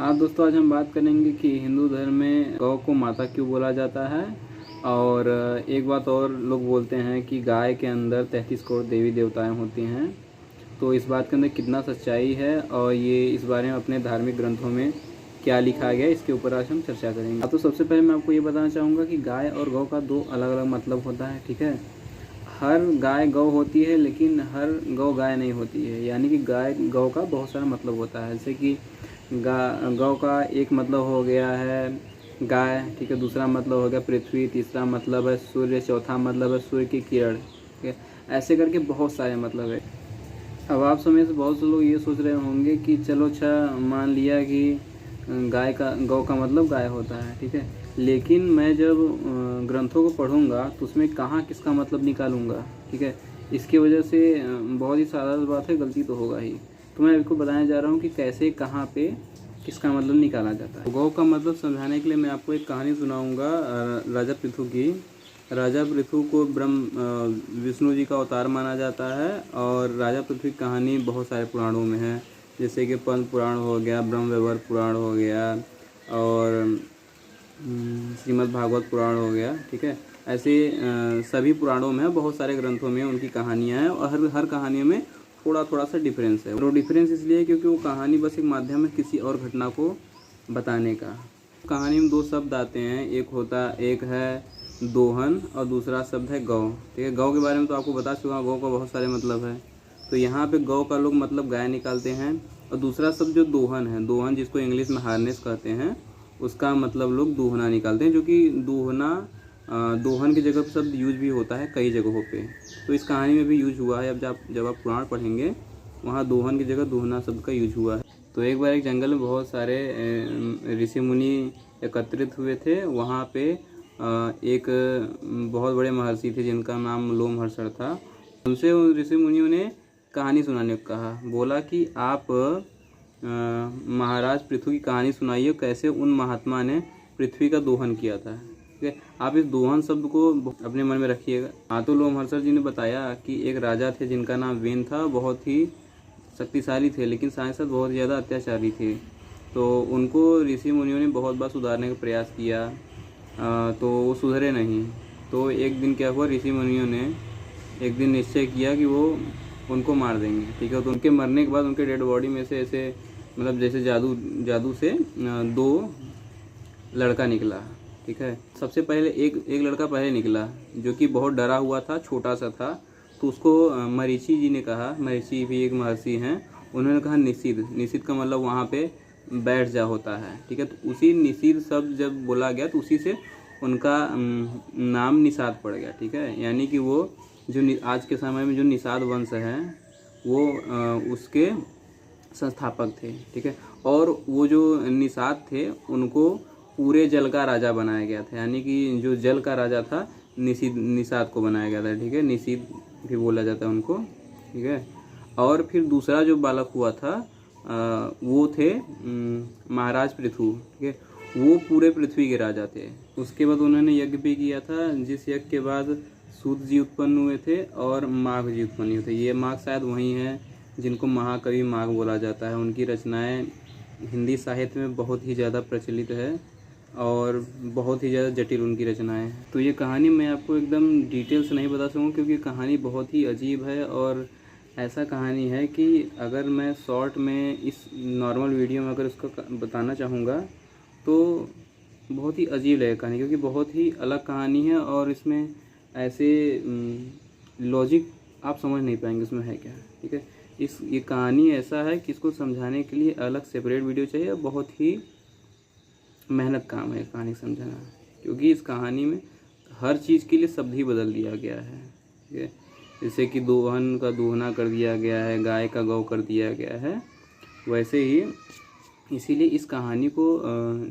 हाँ दोस्तों, आज हम बात करेंगे कि हिंदू धर्म में गौ को माता क्यों बोला जाता है। और एक बात और, लोग बोलते हैं कि गाय के अंदर 33 करोड़ देवी देवताएं होती हैं। तो इस बात के अंदर कितना सच्चाई है और ये इस बारे में अपने धार्मिक ग्रंथों में क्या लिखा गया है, इसके ऊपर आज हम चर्चा करेंगे। तो सबसे पहले मैं आपको ये बताना चाहूँगा कि गाय और गौ का दो अलग अलग मतलब होता है। ठीक है, हर गाय गौ होती है लेकिन हर गौ गाय नहीं होती है। यानी कि गाय गौ का बहुत सारा मतलब होता है। जैसे कि गौ का एक मतलब हो गया है गाय, ठीक है, दूसरा मतलब हो गया पृथ्वी, तीसरा मतलब है सूर्य, चौथा मतलब है सूर्य की किरण। ठीक है, ऐसे करके बहुत सारे मतलब है। अब आप समय से बहुत से लोग ये सोच रहे होंगे कि चलो अच्छा, मान लिया कि गाय का गौ का मतलब गाय होता है। ठीक है, लेकिन मैं जब ग्रंथों को पढ़ूंगा तो उसमें कहाँ किसका मतलब निकालूंगा। ठीक है, इसकी वजह से बहुत ही साधारण बात है, गलती तो होगा ही। तो मैं आपको बताने जा रहा हूँ कि कैसे कहाँ पे किसका मतलब निकाला जाता है। गौ का मतलब समझाने के लिए मैं आपको एक कहानी सुनाऊंगा राजा पृथु की। राजा पृथु को विष्णु जी का अवतार माना जाता है और राजा पृथु की कहानी बहुत सारे पुराणों में है। जैसे कि पद्म पुराण हो गया, ब्रह्मवैवर्त पुराण हो गया और श्रीमद् भागवत पुराण हो गया। ठीक है, ऐसे सभी पुराणों में, बहुत सारे ग्रंथों में उनकी कहानियाँ हैं और हर कहानियों में थोड़ा थोड़ा सा डिफरेंस है। और वो डिफरेंस इसलिए क्योंकि वो कहानी बस एक माध्यम है किसी और घटना को बताने का। कहानी में दो शब्द आते हैं, एक है दोहन और दूसरा शब्द है गौ। ठीक है, गौ के बारे में तो आपको बता चुका हूँ, गौ का बहुत सारे मतलब है। तो यहाँ पे गौ का लोग मतलब गाय निकालते हैं। और दूसरा शब्द जो दोहन है, दोहन जिसको इंग्लिश में हार्नेस कहते हैं, उसका मतलब लोग दूहना निकालते हैं, जो कि दोहन की जगह पर शब्द यूज भी होता है कई जगहों पे। तो इस कहानी में भी यूज हुआ है। अब जब आप पुराण पढ़ेंगे वहाँ दोहन की जगह दूहना शब्द का यूज हुआ है। तो एक बार एक जंगल में बहुत सारे ऋषि मुनि एकत्रित हुए थे। वहाँ पे एक बहुत बड़े महर्षि थे जिनका नाम लोमहर्षण था। उनसे उन ऋषि मुनियों ने कहानी सुनाने को कहा। बोला कि आप महाराज पृथु की कहानी सुनाइए, कैसे उन महात्मा ने पृथ्वी का दोहन किया था। ठीक है, आप इस दोहन शब्द को अपने मन में रखिएगा। हाँ, तो लोमहर्षण जी ने बताया कि एक राजा थे जिनका नाम वेन था। बहुत ही शक्तिशाली थे लेकिन साथ साथ बहुत ज़्यादा अत्याचारी थे। तो उनको ऋषि मुनियों ने बहुत बार सुधारने का प्रयास किया, तो वो सुधरे नहीं। तो एक दिन क्या हुआ, ऋषि मुनियों ने एक दिन निश्चय किया कि वो उनको मार देंगे। ठीक है, तो उनके मरने के बाद उनके डेड बॉडी में से ऐसे मतलब जैसे जादू से दो लड़का निकला। ठीक है, सबसे पहले एक लड़का पहले निकला जो कि बहुत डरा हुआ था, छोटा सा था। तो उसको मरीचि जी ने कहा, मरीचि भी एक महर्षि हैं, उन्होंने कहा निषिद्ध। निषिद्ध का मतलब वहाँ पे बैठ जा होता है। ठीक है, तो उसी निषिद्ध शब्द जब बोला गया तो उसी से उनका नाम निषाद पड़ गया। ठीक है, यानी कि वो जो आज के समय में जो निषाद वंश है वो उसके संस्थापक थे। ठीक है, और वो जो निषाद थे उनको पूरे जल का राजा बनाया गया था। यानी कि जो जल का राजा था निषाद को बनाया गया था। ठीक है, निषिद्ध भी बोला जाता है उनको। ठीक है, और फिर दूसरा जो बालक हुआ था वो थे महाराज पृथु। ठीक है, वो पूरे पृथ्वी के राजा थे। उसके बाद उन्होंने यज्ञ भी किया था, जिस यज्ञ के बाद सूत जी उत्पन्न हुए थे और माघ जी उत्पन्न हुए थे। ये माघ शायद वही हैं जिनको महाकवि माघ बोला जाता है। उनकी रचनाएं हिंदी साहित्य में बहुत ही ज़्यादा प्रचलित है और बहुत ही ज़्यादा जटिल उनकी रचनाएं हैं। तो ये कहानी मैं आपको एकदम डिटेल से नहीं बता सकूँ क्योंकि कहानी बहुत ही अजीब है। और ऐसा कहानी है कि अगर मैं शॉर्ट में इस नॉर्मल वीडियो में अगर उसको बताना चाहूँगा तो बहुत ही अजीब लगेगा कहानी, क्योंकि बहुत ही अलग कहानी है और इसमें ऐसे लॉजिक आप समझ नहीं पाएंगे उसमें है क्या। ठीक है, ये कहानी ऐसा है कि इसको समझाने के लिए अलग सेपरेट वीडियो चाहिए। बहुत ही मेहनत काम है कहानी समझाना, क्योंकि इस कहानी में हर चीज़ के लिए शब्द ही बदल दिया गया है। ठीक है, जैसे कि दोहन का दोहना कर दिया गया है, गाय का गौ कर दिया गया है, वैसे ही इसीलिए इस कहानी को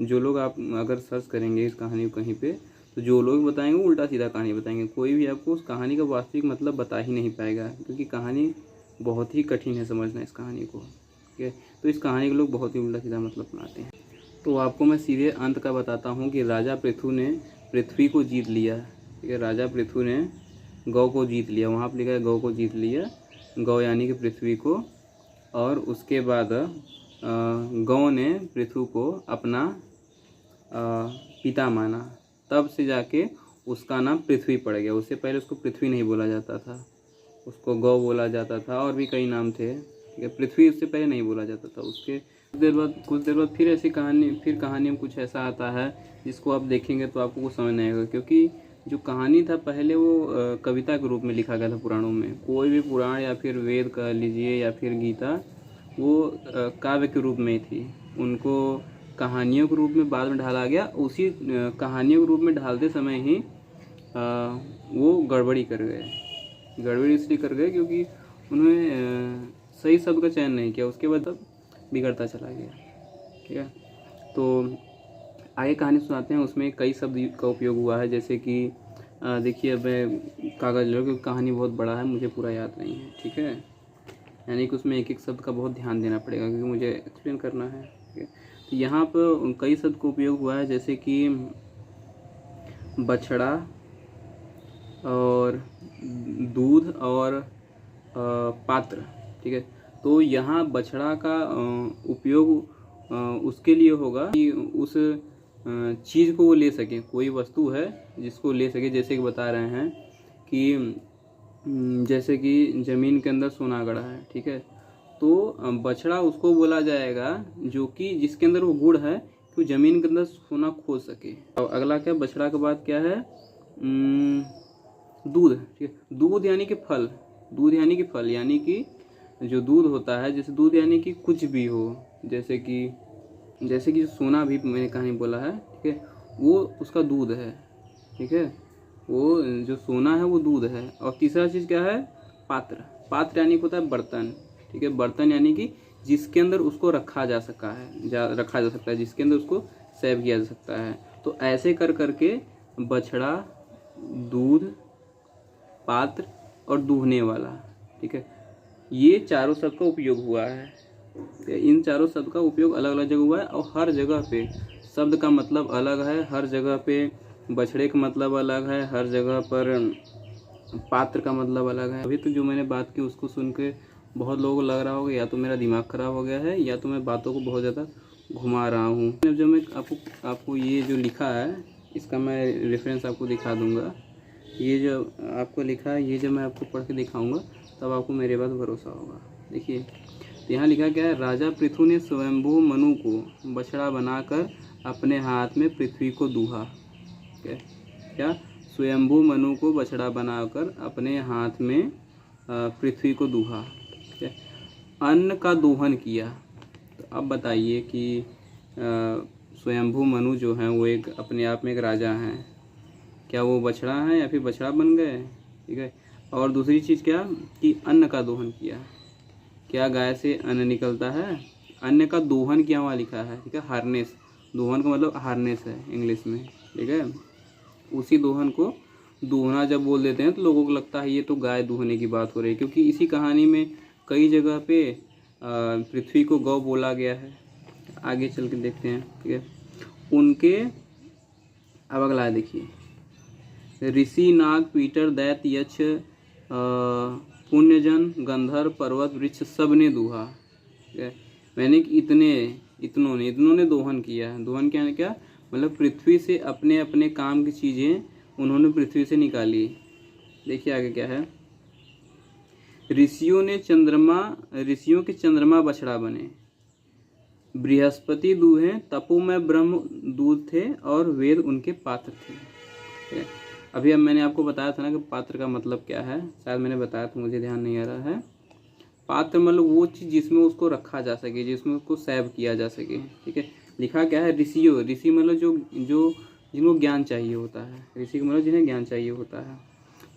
जो लोग, आप अगर सर्च करेंगे इस कहानी को कहीं पे, तो जो लोग बताएंगे वो उल्टा सीधा कहानी बताएंगे। कोई भी आपको उस कहानी का वास्तविक मतलब बता ही नहीं पाएगा, क्योंकि कहानी बहुत ही कठिन है समझना इस कहानी को। ठीक है, तो इस कहानी के लोग बहुत ही उल्टा सीधा मतलब बनाते हैं। तो आपको मैं सीधे अंत का बताता हूँ कि राजा पृथु ने पृथ्वी को जीत लिया। ठीक है, राजा पृथु ने गौ को जीत लिया। वहाँ पर लिखा है गौ को जीत लिया, गौ यानी कि पृथ्वी को। और उसके बाद गौ ने पृथु को अपना पिता माना, तब से जाके उसका नाम पृथ्वी पड़ गया। उससे पहले उसको पृथ्वी नहीं बोला जाता था, उसको गौ बोला जाता था और भी कई नाम थे, ठीक है। पृथ्वी उससे पहले नहीं बोला जाता था। उसके कुछ देर बाद फिर ऐसी कहानी में कुछ ऐसा आता है जिसको आप देखेंगे तो आपको कुछ समझ नहीं आएगा, क्योंकि जो कहानी था पहले वो कविता के रूप में लिखा गया था पुराणों में। कोई भी पुराण या फिर वेद कह लीजिए या फिर गीता, वो काव्य के रूप में थी। उनको कहानियों के रूप में बाद में ढाला गया। उसी कहानियों के रूप में ढालते समय ही वो गड़बड़ी कर गए। गड़बड़ी इसलिए कर गए क्योंकि उन्होंने सही शब्द का चयन नहीं किया, उसके बाद तब बिगड़ता चला गया, ठीक है। तो आगे कहानी सुनाते हैं। उसमें कई शब्द का उपयोग हुआ है, जैसे कि देखिए, अब कागज लो, क्योंकि कहानी बहुत बड़ा है, मुझे पूरा याद नहीं है, ठीक है। यानी कि उसमें एक एक शब्द का बहुत ध्यान देना पड़ेगा क्योंकि मुझे एक्सप्लेन करना है, ठीक है। तो यहाँ पर कई शब्द का उपयोग हुआ है, जैसे कि बछड़ा और दूध और पात्र, ठीक है। तो यहाँ बछड़ा का उपयोग उसके लिए होगा कि उस चीज़ को वो ले सके, कोई वस्तु है जिसको ले सके। जैसे कि बता रहे हैं कि जैसे कि ज़मीन के अंदर सोना गड़ा है, ठीक है। तो बछड़ा उसको बोला जाएगा जो कि जिसके अंदर वो गुण है कि ज़मीन के अंदर सोना खोज सके। अब अगला क्या, बछड़ा के बाद क्या है, दूध, ठीक है। दूध यानी कि फल, दूध यानी कि फल, यानी कि जो दूध होता है, जैसे दूध यानी कि कुछ भी हो, जैसे कि जो सोना भी मैंने कहानी बोला है, ठीक है, वो उसका दूध है, ठीक है। वो जो सोना है वो दूध है। और तीसरा चीज़ क्या है, पात्र। पात्र यानी कि होता है बर्तन, ठीक है। बर्तन यानी कि जिसके अंदर उसको रखा जा सकता है, जिसके अंदर उसको सेव किया जा सकता है। तो ऐसे कर करके बछड़ा, दूध, पात्र और दूहने वाला, ठीक है, ये चारों शब्द का उपयोग हुआ है। इन चारों शब्द का उपयोग अलग अलग जगह हुआ है और हर जगह पे शब्द का मतलब अलग है। हर जगह पे बछड़े का मतलब अलग है, हर जगह पर पात्र का मतलब अलग है। अभी तो जो मैंने बात की उसको सुन के बहुत लोगों को लग रहा होगा या तो मेरा दिमाग खराब हो गया है या तो मैं बातों को बहुत ज़्यादा घुमा रहा हूँ। जब मैं आपको ये जो लिखा है इसका मैं रेफरेंस आपको दिखा दूँगा। ये जो आपको लिखा है, ये जब मैं आपको पढ़ के दिखाऊँगा तब आपको मेरे बात भरोसा होगा। देखिए, यहाँ लिखा क्या है, राजा पृथु ने स्वयंभू मनु को बछड़ा बनाकर अपने हाथ में पृथ्वी को दूहा। क्या, स्वयंभू मनु को बछड़ा बनाकर अपने हाथ में पृथ्वी को दूहा, अन्न का दोहन किया। तो अब बताइए कि स्वयंभू मनु जो हैं वो एक अपने आप में एक राजा हैं, क्या वो बछड़ा हैं या फिर बछड़ा बन गए, ठीक है। और दूसरी चीज़ क्या कि अन्न का दोहन किया, क्या गाय से अन्न निकलता है, अन्न का दोहन किया वहाँ लिखा है, ठीक है। हार्नेस, दोहन का मतलब हार्नेस है इंग्लिश में, ठीक है। उसी दोहन को दूहना जब बोल देते हैं तो लोगों को लगता है ये तो गाय दूहने की बात हो रही है, क्योंकि इसी कहानी में कई जगह पे पृथ्वी को गौ बोला गया है। आगे चल के देखते हैं, ठीक है। उनके अब अगला देखिए, ऋषि, नाग, पीटर, दैत्य, यक्ष, पुण्यजन, गंधर्व, पर्वत, वृक्ष सब ने दूहा, ठीक है। मैंने इतनों ने दोहन किया है। दोहन क्या है, क्या मतलब पृथ्वी से अपने अपने काम की चीज़ें उन्होंने पृथ्वी से निकाली। देखिए आगे क्या है, ऋषियों के चंद्रमा बछड़ा बने, बृहस्पति दूहे, तपो में ब्रह्म दूध थे और वेद उनके पात्र थे, ठीक है। अभी अब मैंने आपको बताया था ना कि पात्र का मतलब क्या है, शायद मैंने बताया तो मुझे ध्यान नहीं आ रहा है। पात्र मतलब वो चीज़ जिसमें उसको रखा जा सके, जिसमें उसको सेव किया जा सके, ठीक है। लिखा क्या है, ऋषियों, ऋषि मतलब जो जिनको ज्ञान चाहिए होता है, ऋषि मतलब जिन्हें ज्ञान चाहिए होता है।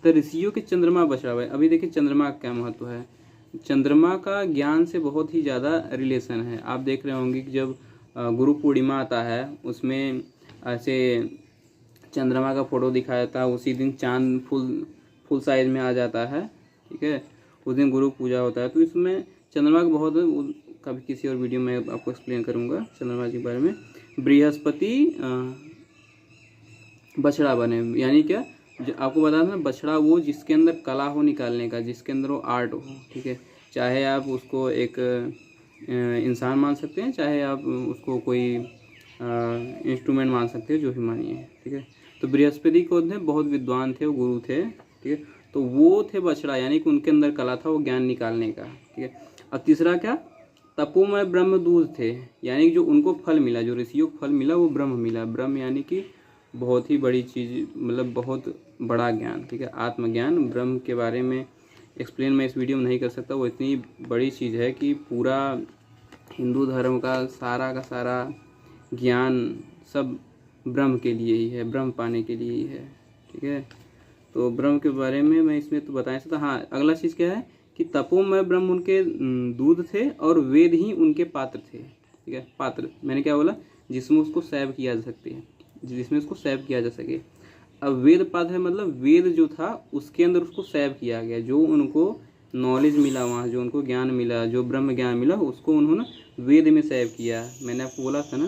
तो ऋषियों के चंद्रमा बछड़ा हुआ है। अभी देखिए चंद्रमा का क्या महत्व है, चंद्रमा का ज्ञान से बहुत ही ज़्यादा रिलेशन है। आप देख रहे होंगे कि जब गुरु पूर्णिमा आता है उसमें ऐसे चंद्रमा का फोटो दिखाया जाता है, उसी दिन चांद फुल साइज में आ जाता है, ठीक है। उस दिन गुरु पूजा होता है। तो इसमें चंद्रमा का बहुत, कभी किसी और वीडियो में आपको एक्सप्लेन करूंगा चंद्रमा के बारे में। बृहस्पति बछड़ा बने, यानी क्या, जो आपको बताया था ना, बछड़ा वो जिसके अंदर कला हो निकालने का, जिसके अंदर वो आर्ट हो, ठीक है। चाहे आप उसको एक इंसान मान सकते हैं, चाहे आप उसको कोई इंस्ट्रूमेंट मान सकते हो, जो भी मानिए, ठीक है। तो बृहस्पति को थे, बहुत विद्वान थे, वो गुरु थे, ठीक है। तो वो थे बछड़ा, यानी कि उनके अंदर कला था वो ज्ञान निकालने का, ठीक है। और तीसरा क्या, तपोमय ब्रह्म दूत थे, यानी कि जो उनको फल मिला, जो ऋषियों को फल मिला वो ब्रह्म मिला। ब्रह्म यानी कि बहुत ही बड़ी चीज़, मतलब बहुत बड़ा ज्ञान, ठीक है, आत्मज्ञान। ब्रह्म के बारे में एक्सप्लेन मैं इस वीडियो में नहीं कर सकता, वो इतनी बड़ी चीज़ है कि पूरा हिंदू धर्म का सारा ज्ञान सब ब्रह्म के लिए ही है, ब्रह्म पाने के लिए ही है, ठीक है। तो ब्रह्म के बारे में मैं इसमें तो बता नहीं सकता। हाँ, अगला चीज़ क्या है कि तपोमय ब्रह्म उनके दूध थे और वेद ही उनके पात्र थे, ठीक है। पात्र मैंने क्या बोला, जिसमें उसको सैव किया जा सकते हैं, जिसमें उसको सैव किया जा सके। अब वेद पात्र है, मतलब वेद जो था उसके अंदर उसको सैव किया गया, जो उनको नॉलेज मिला वहाँ, जो उनको ज्ञान मिला, जो ब्रह्म ज्ञान मिला, उसको उन्होंने वेद में सैव किया। मैंने आपको बोला था ना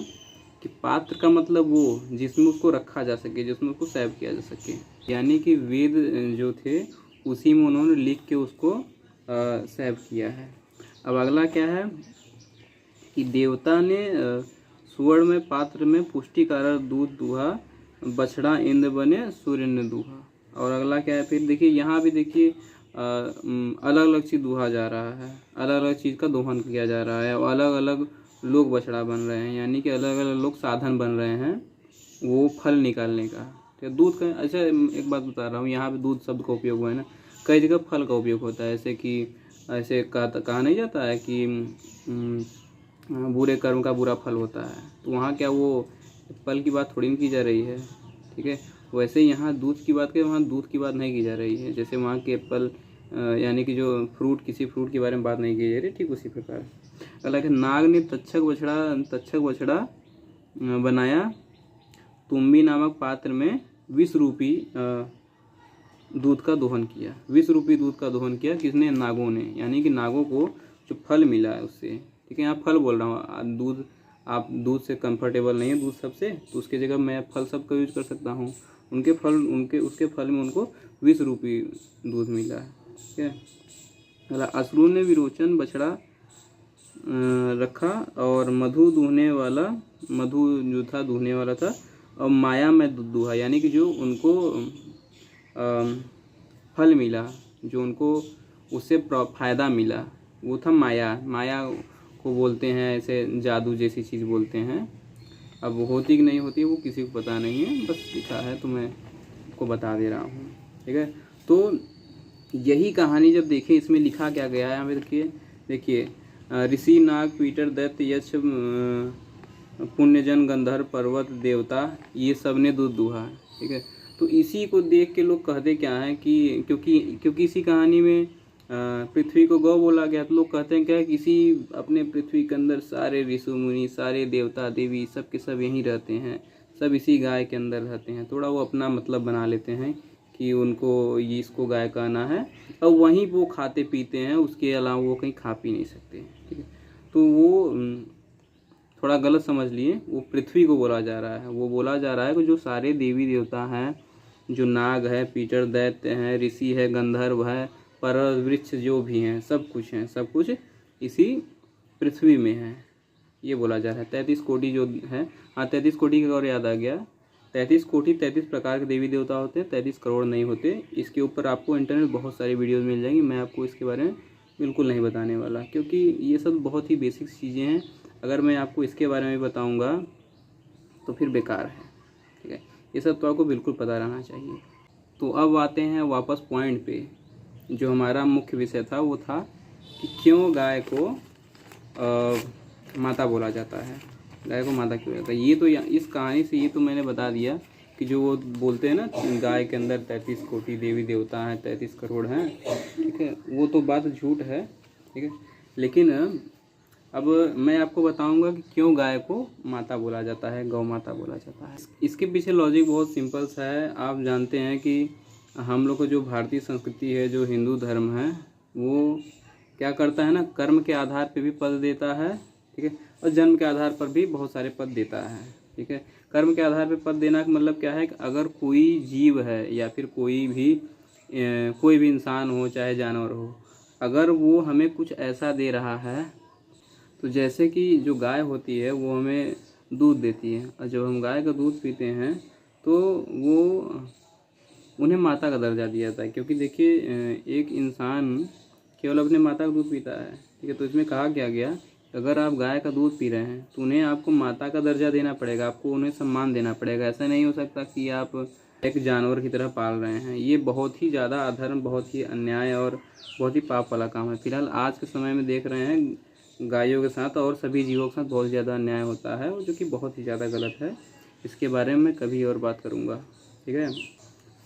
कि पात्र का मतलब वो जिसमें उसको रखा जा सके, जिसमें उसको सेव किया जा सके, यानी कि वेद जो थे उसी में उन्होंने लिख के उसको सेव किया है। अब अगला क्या है कि देवता ने स्वर्ण में पात्र में पुष्टिकारक दूध दूहा, बछड़ा इंद्र बने सूर्य ने दूहा। और अगला क्या है, फिर देखिए यहाँ भी देखिए अलग अलग चीज़ दूहा जा रहा है, अलग अलग चीज़ का दोहन किया जा रहा है, और अलग अलग लोग बछड़ा बन रहे हैं, यानी कि अलग अलग लोग साधन बन रहे हैं वो फल निकालने का, ठीक है। दूध का, अच्छा एक बात बता रहा हूँ, यहाँ पे दूध शब्द का उपयोग हुआ है ना, कई जगह फल का उपयोग होता है, ऐसे कि ऐसे कहा नहीं जाता है कि बुरे कर्म का बुरा फल होता है, तो वहाँ क्या वो फल की बात थोड़ी नहीं की जा रही है, ठीक है। वैसे यहाँ दूध की बात करें, वहाँ दूध की बात नहीं की जा रही है, जैसे वहाँ के एप्पल यानी कि जो फ्रूट, किसी फ्रूट के बारे में बात नहीं की जा रही, ठीक उसी प्रकार। अगला है, नाग ने तक्षक बछड़ा बनाया, तुम्बी नामक पात्र में विष रूपी दूध का दोहन किया। विष रूपी दूध का दोहन किया किसने, नागों ने, यानी कि नागों को जो फल मिला है उससे, ठीक है। यहाँ फल बोल रहा हूँ, दूध, आप दूध से कंफर्टेबल नहीं है दूध सबसे, तो उसके जगह मैं फल सब का यूज कर सकता हूँ। उनके फल, उसके फल में उनको विष रूपी दूध मिला है, ठीक है। अगला, असुरों ने विरोचन बछड़ा रखा और मधु दूहने वाला, मधु जो था दूहने वाला था, और माया में दूध दूहा, यानी कि जो उनको फल मिला, जो उनको उससे फ़ायदा मिला, वो था माया। माया को बोलते हैं ऐसे जादू जैसी चीज़ बोलते हैं। अब वो होती कि नहीं होती वो किसी को पता नहीं है, बस लिखा है तो मैं आपको बता दे रहा हूँ, ठीक है। तो यही कहानी जब देखें, इसमें लिखा क्या गया है यहाँ पे देखिए ऋषि नाग पीटर दैत्य यक्ष पुण्यजन गंधर्व पर्वत देवता, ये सब ने दूध दूहा, ठीक है। तो इसी को देख के लोग कहते क्या हैं कि क्योंकि इसी कहानी में पृथ्वी को गौ बोला गया, तो लोग कहते हैं क्या है, किसी अपने पृथ्वी के अंदर सारे ऋषि मुनि, सारे देवता देवी सब के सब यहीं रहते हैं, सब इसी गाय के अंदर रहते हैं। थोड़ा वो अपना मतलब बना लेते हैं कि उनको ये इसको गाय कहना है, और वहीं वो खाते पीते हैं, उसके अलावा वो कहीं खा पी नहीं सकते, ठीक है। तो वो थोड़ा गलत समझ लिए, वो पृथ्वी को बोला जा रहा है, वो बोला जा रहा है कि जो सारे देवी देवता हैं, जो नाग है, पीटर दैत्य हैं, ऋषि है, गंधर्व है, पर्वत वृक्ष जो भी हैं, सब कुछ हैं, सब कुछ इसी पृथ्वी में है, ये बोला जा रहा है। 33 कोटि जो है, हाँ 33 कोटि का और याद आ गया, 33 कोटि 33 प्रकार के देवी देवता होते हैं, 33 करोड़ नहीं होते। इसके ऊपर आपको इंटरनेट बहुत सारी वीडियोस मिल जाएंगी, मैं आपको इसके बारे में बिल्कुल नहीं बताने वाला, क्योंकि ये सब बहुत ही बेसिक चीज़ें हैं। अगर मैं आपको इसके बारे में बताऊँगा तो फिर बेकार है, ठीक है। ये सब तो आपको बिल्कुल पता रहना चाहिए। तो अब आते हैं वापस पॉइंट पे, जो हमारा मुख्य विषय था वो था कि क्यों गाय को माता बोला जाता है, गाय को माता क्यों जाता है। ये तो इस कहानी से ये तो मैंने बता दिया कि जो वो बोलते हैं ना, गाय के अंदर 33 कोटि देवी देवता हैं, 33 करोड़ हैं, ठीक है, वो तो बात झूठ है, ठीक है। लेकिन अब मैं आपको बताऊंगा कि क्यों गाय को माता बोला जाता है, गौ माता बोला जाता है। इसके पीछे लॉजिक बहुत सिंपल सा है। आप जानते हैं कि हम लोग को जो भारतीय संस्कृति है, जो हिंदू धर्म है, वो क्या करता है ना, कर्म के आधार पे भी पद देता है, ठीक है, और जन्म के आधार पर भी बहुत सारे पद देता है, ठीक है। कर्म के आधार पे पद देना का मतलब क्या है कि अगर कोई जीव है या फिर कोई भी इंसान हो चाहे जानवर हो, अगर वो हमें कुछ ऐसा दे रहा है तो जैसे कि जो गाय होती है वो हमें दूध देती है, और जब हम गाय का दूध पीते हैं तो वो उन्हें माता का दर्जा दिया जाता है। क्योंकि देखिए एक इंसान केवल अपने माता का दूध पीता है, ठीक है। तो इसमें कहा क्या गया, अगर आप गाय का दूध पी रहे हैं तो उन्हें आपको माता का दर्जा देना पड़ेगा, आपको उन्हें सम्मान देना पड़ेगा। ऐसा नहीं हो सकता कि आप एक जानवर की तरह पाल रहे हैं। ये बहुत ही ज़्यादा अधर्म, बहुत ही अन्याय और बहुत ही पाप वाला काम है। फिलहाल आज के समय में देख रहे हैं गायों के साथ और सभी जीवों के साथ बहुत ज़्यादा अन्याय होता है, जो कि बहुत ही ज़्यादा गलत है। इसके बारे में मैं कभी और बात करूँगा, ठीक है।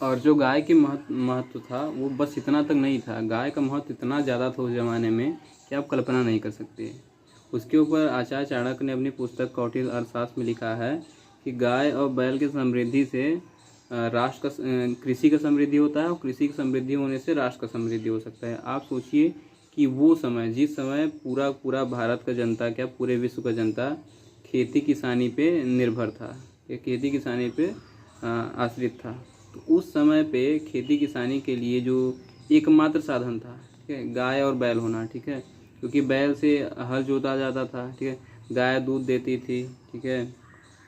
और जो गाय की महत्व था वो बस इतना तक नहीं था, गाय का महत्व इतना ज़्यादा था उस ज़माने में कि आप कल्पना नहीं कर सकते। उसके ऊपर आचार्य चाणक्य ने अपनी पुस्तक कौटिल्य अर्थशास्त्र में लिखा है कि गाय और बैल की समृद्धि से राष्ट्र का कृषि का समृद्धि होता है, और कृषि की समृद्धि होने से राष्ट्र का समृद्धि हो सकता है। आप सोचिए कि वो समय, जिस समय पूरा भारत का जनता, क्या पूरे विश्व का जनता खेती किसानी पे निर्भर था, या खेती किसानी पे आश्रित था, तो उस समय पे खेती किसानी के लिए जो एकमात्र साधन था, ठीक है, गाय और बैल होना, ठीक है। क्योंकि बैल से हल जोता जाता था, ठीक है, गाय दूध देती थी, ठीक है,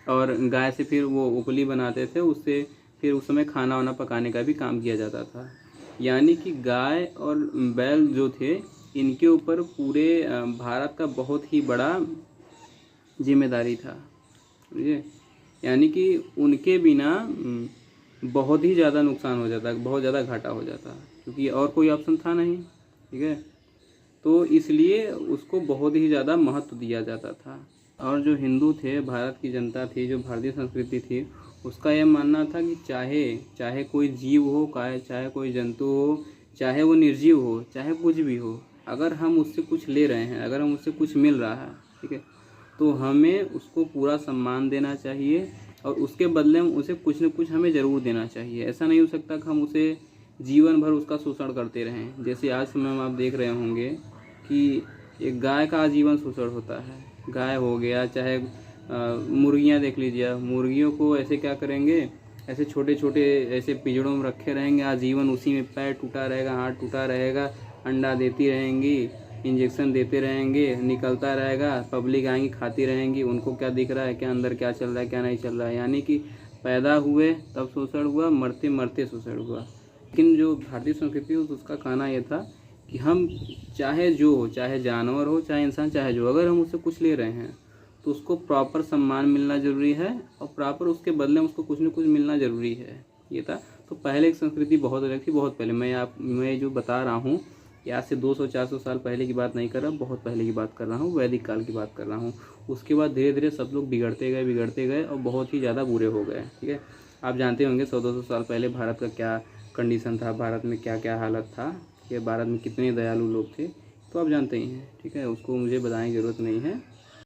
और गाय से फिर वो उपली बनाते थे, उससे फिर उस समय खाना वाना पकाने का भी काम किया जाता था। यानी कि गाय और बैल जो थे, इनके ऊपर पूरे भारत का बहुत ही बड़ा जिम्मेदारी था, समझिए। यानी कि उनके बिना बहुत ही ज़्यादा नुकसान हो जाता, बहुत ज़्यादा घाटा हो जाता, क्योंकि और कोई ऑप्शन था नहीं, ठीक है। तो इसलिए उसको बहुत ही ज़्यादा महत्व दिया जाता था। और जो हिंदू थे, भारत की जनता थी, जो भारतीय संस्कृति थी, उसका यह मानना था कि चाहे कोई जीव हो, चाहे कोई जंतु हो, चाहे वो निर्जीव हो, चाहे कुछ भी हो, अगर हम उससे कुछ ले रहे हैं, अगर हम उससे कुछ मिल रहा है, ठीक है, तो हमें उसको पूरा सम्मान देना चाहिए, और उसके बदले में उसे कुछ न कुछ हमें ज़रूर देना चाहिए। ऐसा नहीं हो सकता कि हम उसे जीवन भर उसका शोषण करते रहें। जैसे आज समय में आप देख रहे होंगे कि एक गाय का आजीवन शोषण होता है। गाय हो गया, चाहे मुर्गियाँ देख लीजिए, मुर्गियों को ऐसे क्या करेंगे, ऐसे छोटे छोटे ऐसे पिंजड़ों में रखे रहेंगे, आजीवन उसी में पैर टूटा रहेगा, हाथ टूटा रहेगा, अंडा देती रहेंगी, इंजेक्शन देते रहेंगे, निकलता रहेगा, पब्लिक आएंगी खाती रहेंगी, उनको क्या दिख रहा है, क्या अंदर क्या चल रहा है, क्या नहीं चल रहा है। यानी कि पैदा हुए तब शोषण हुआ, मरते मरते शोषण हुआ। लेकिन जो भारतीय संस्कृति हो, उसका कहना यह था कि हम चाहे जो हो, चाहे जानवर हो, चाहे इंसान, चाहे जो, अगर हम उससे कुछ ले रहे हैं तो उसको प्रॉपर सम्मान मिलना ज़रूरी है, और प्रॉपर उसके बदले में उसको कुछ न कुछ मिलना ज़रूरी है। ये था। तो पहले की संस्कृति बहुत अलग थी, बहुत पहले। मैं जो बता रहा हूँ कि आज से 200-400 साल पहले की बात नहीं कर रहा, बहुत पहले की बात कर रहा हूँ, वैदिक काल की बात कर रहा हूँ। उसके बाद धीरे धीरे सब लोग बिगड़ते गए और बहुत ही ज़्यादा बुरे हो गए, ठीक है। आप जानते होंगे 100-200 साल पहले भारत का क्या कंडीशन था, भारत में क्या क्या हालत था, कि भारत में कितने दयालु लोग थे, तो आप जानते ही हैं, ठीक है। उसको मुझे बताने की ज़रूरत नहीं है।